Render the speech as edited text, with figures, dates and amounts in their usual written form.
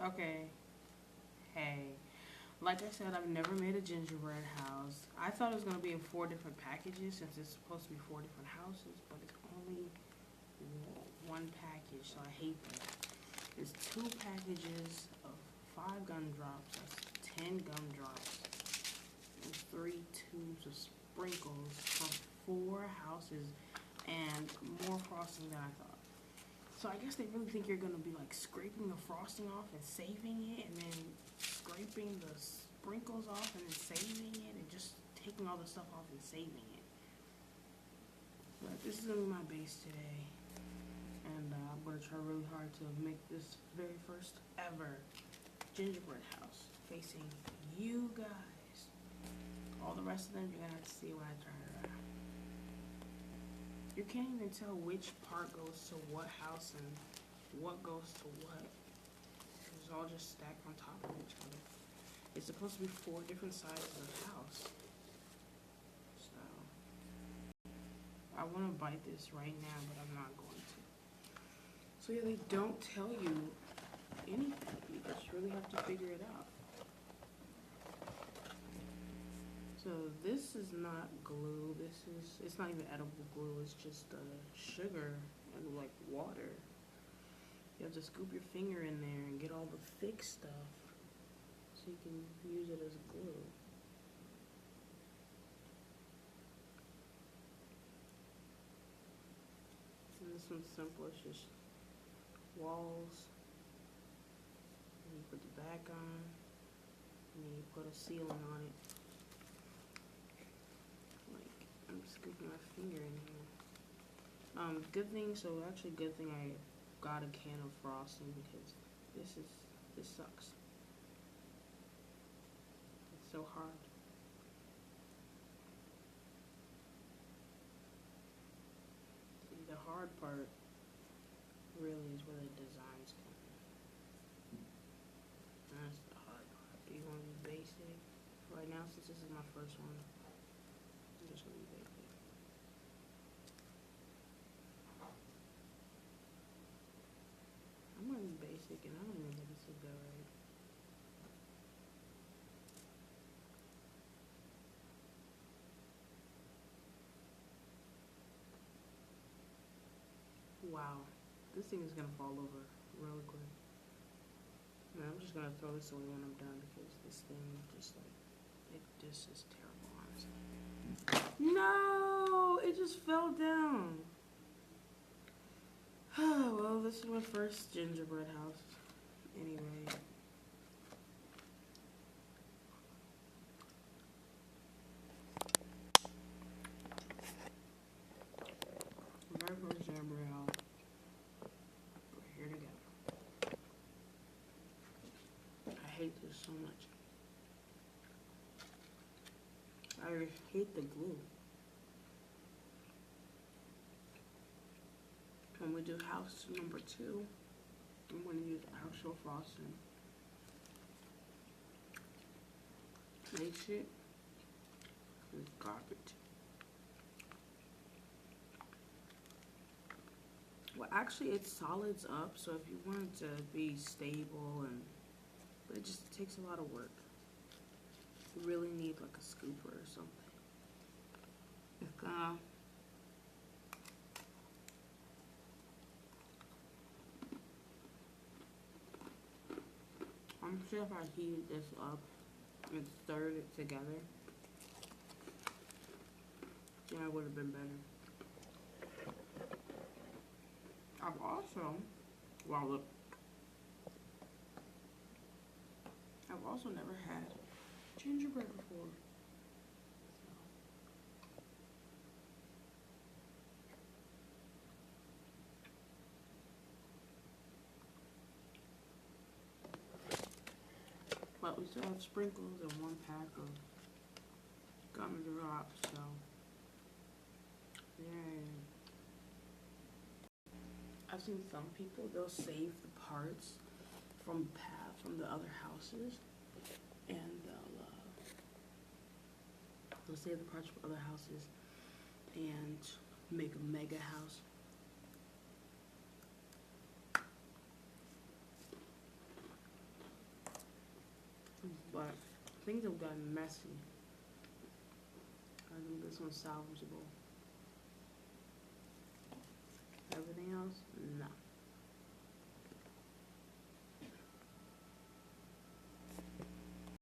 Okay. Hey. Like I said, I've never made a gingerbread house. I thought it was going to be in 4 different packages since it's supposed to be 4 different houses, but it's only one package, so I hate that. It's 2 packages of 5 gumdrops. That's 10 gumdrops. And 3 tubes of sprinkles from 4 houses and more frosting than I thought. So I guess they really think you're going to be like scraping the frosting off and saving it, and then scraping the sprinkles off and then saving it, and just taking all the stuff off and saving it. But this is going to be my base today. And I'm going to try really hard to make this very first ever gingerbread house facing you guys. All the rest of them, you're going to have to see when I turn it around. You can't even tell which part goes to what house and what goes to what. It's all just stacked on top of each other. It's supposed to be 4 different sizes of house. So, I want to bite this right now, but I'm not going to. So yeah, they don't tell you anything. You just really have to figure it out. So this is not glue. It's not even edible glue. It's just sugar and like water. You have to scoop your finger in there and get all the thick stuff so you can use it as glue. And this one's simple. It's just walls. And you put the back on. And then you put a ceiling on it. I'm scooping my finger in here. Good thing I got a can of frosting because this sucks. It's so hard. See, the hard part really is where the designs come in. That's the hard part. Do you want to be basic? Right now, since this is my first one, I'm just going to be basic. I'm going to be basic, and I don't even think this will go right. Wow, this thing is going to fall over really quick. Man, I'm just going to throw this away when I'm done because this thing just like, this is terrible, honestly. No, it just fell down. Well, this is my first gingerbread house. Anyway. Very first gingerbread house. We're here together. I hate this so much. I hate the glue. When we do house number 2, I'm going to use actual frosting. This shit is garbage. Well, actually, it solids up, so if you want it to be stable, but it just takes a lot of work. You really need like a scooper or something. It's gonna I'm sure if I heated this up and stirred it together, yeah, it would have been better. I've also never had gingerbread before. But we still have sprinkles and 1 pack of gumdrops, so yay. I've seen some people, they'll save the parts from the other houses, and they'll save the parts from other houses and make a mega house. but things have gotten messy. I think this one's salvageable. Everything else, no.